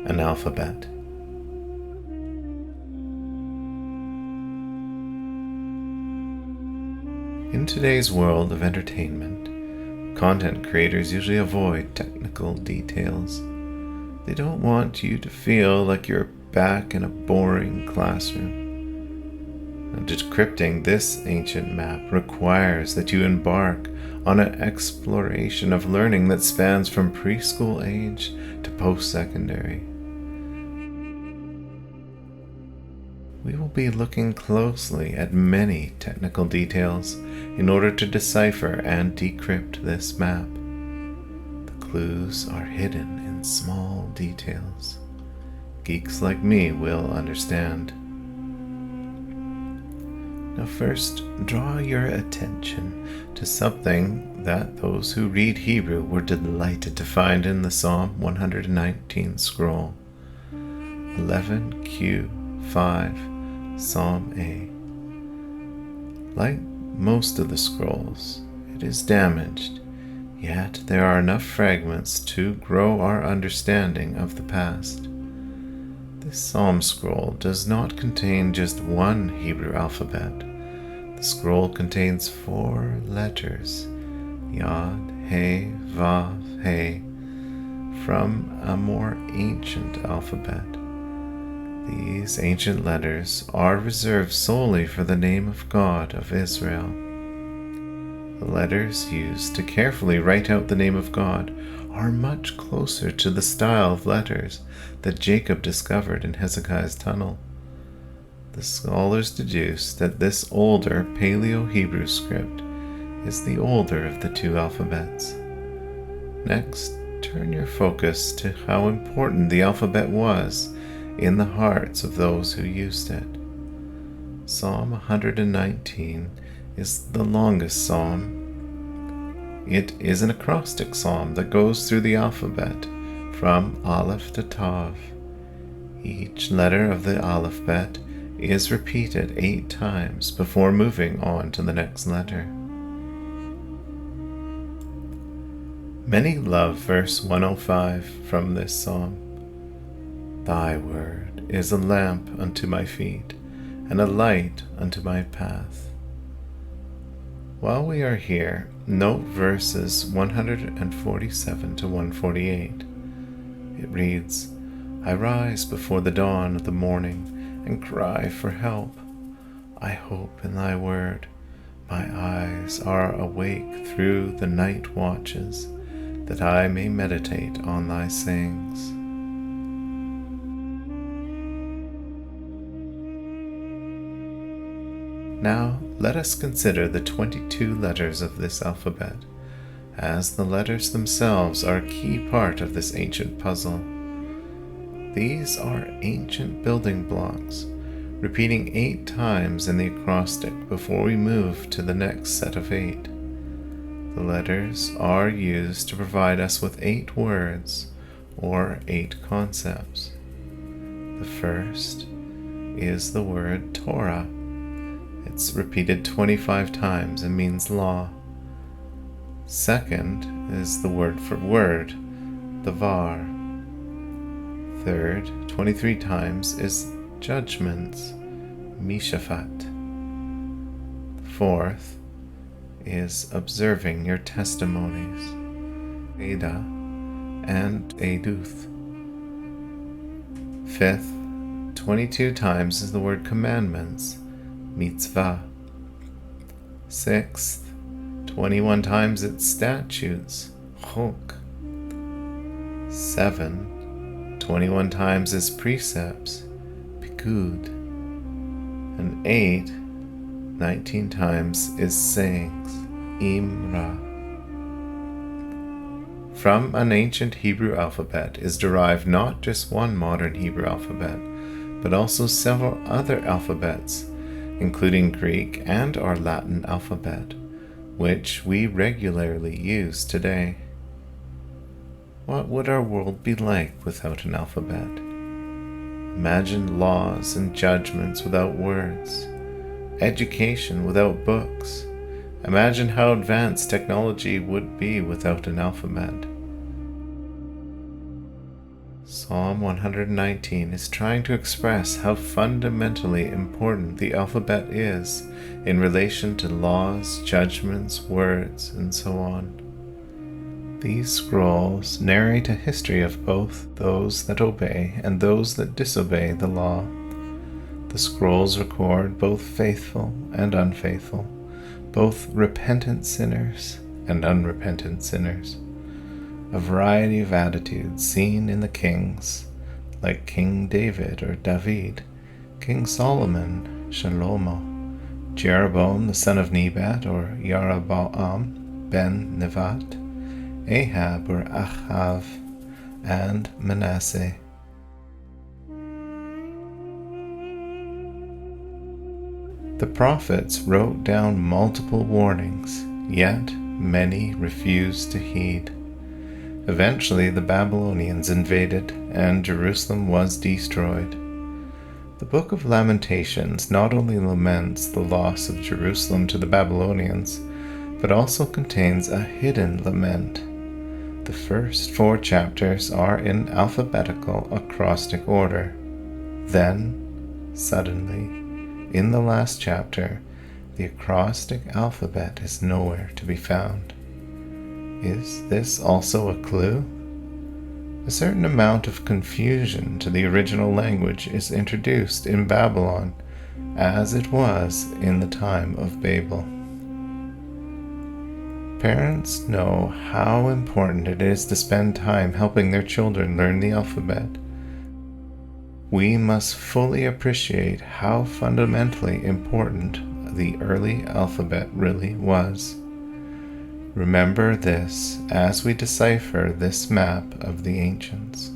an alphabet. In today's world of entertainment, content creators usually avoid technical details. They don't want you to feel like you're back in a boring classroom. Now, decrypting this ancient map requires that you embark on an exploration of learning that spans from preschool age to post-secondary. We will be looking closely at many technical details in order to decipher and decrypt this map. The clues are hidden in small details. Geeks like me will understand. Now first, draw your attention to something that those who read Hebrew were delighted to find in the Psalm 119 scroll. 11Q5, Psalm A. Like most of the scrolls, it is damaged, yet there are enough fragments to grow our understanding of the past. This Psalm scroll does not contain just one Hebrew alphabet. The scroll contains 4 letters, Yod, He, Vav, He, from a more ancient alphabet. These ancient letters are reserved solely for the name of God of Israel. The letters used to carefully write out the name of God are much closer to the style of letters that Jacob discovered in Hezekiah's tunnel. The scholars deduce that this older Paleo Hebrew script is the older of the 2 alphabets. Next, turn your focus to how important the alphabet was in the hearts of those who used it. Psalm 119 is the longest psalm. It is an acrostic psalm that goes through the alphabet from Alef to Tav. Each letter of the alphabet is repeated 8 times before moving on to the next letter. Many love verse 105 from this psalm. Thy word is a lamp unto my feet, and a light unto my path. While we are here, note verses 147 to 148. It reads, I rise before the dawn of the morning, and cry for help. I hope in thy word. My eyes are awake through the night watches, that I may meditate on thy sayings. Now, let us consider the 22 letters of this alphabet, as the letters themselves are a key part of this ancient puzzle. These are ancient building blocks, repeating 8 times in the acrostic before we move to the next set of 8. The letters are used to provide us with 8 words, or 8 concepts. The first is the word Torah. It's repeated 25 times and means law. Second is the word for word, davar. Third, 23 times, is judgments, mishafat. Fourth is observing your testimonies, eda and eduth. Fifth, 22 times is the word commandments, mitzvah. Sixth, 21 times it's statutes, chok. 7, 21 times is precepts, pikud. And 8, 19 times is sayings, imra. From an ancient Hebrew alphabet is derived not just one modern Hebrew alphabet, but also several other alphabets, including Greek and our Latin alphabet, which we regularly use today. What would our world be like without an alphabet? Imagine laws and judgments without words, education without books. Imagine how advanced technology would be without an alphabet. Psalm 119 is trying to express how fundamentally important the alphabet is in relation to laws, judgments, words, and so on. These scrolls narrate a history of both those that obey and those that disobey the law. The scrolls record both faithful and unfaithful, both repentant sinners and unrepentant sinners. A variety of attitudes seen in the kings, like King David or David, King Solomon, Shalomo, Jeroboam the son of Nebat or Yarabaam ben Nevat, Ahab or Achav, and Manasseh. The prophets wrote down multiple warnings, yet many refused to heed. Eventually, the Babylonians invaded, and Jerusalem was destroyed. The Book of Lamentations not only laments the loss of Jerusalem to the Babylonians, but also contains a hidden lament. The first 4 chapters are in alphabetical acrostic order. Then, suddenly, in the last chapter, the acrostic alphabet is nowhere to be found. Is this also a clue? A certain amount of confusion to the original language is introduced in Babylon, as it was in the time of Babel. Parents know how important it is to spend time helping their children learn the alphabet. We must fully appreciate how fundamentally important the early alphabet really was. Remember this as we decipher this map of the ancients.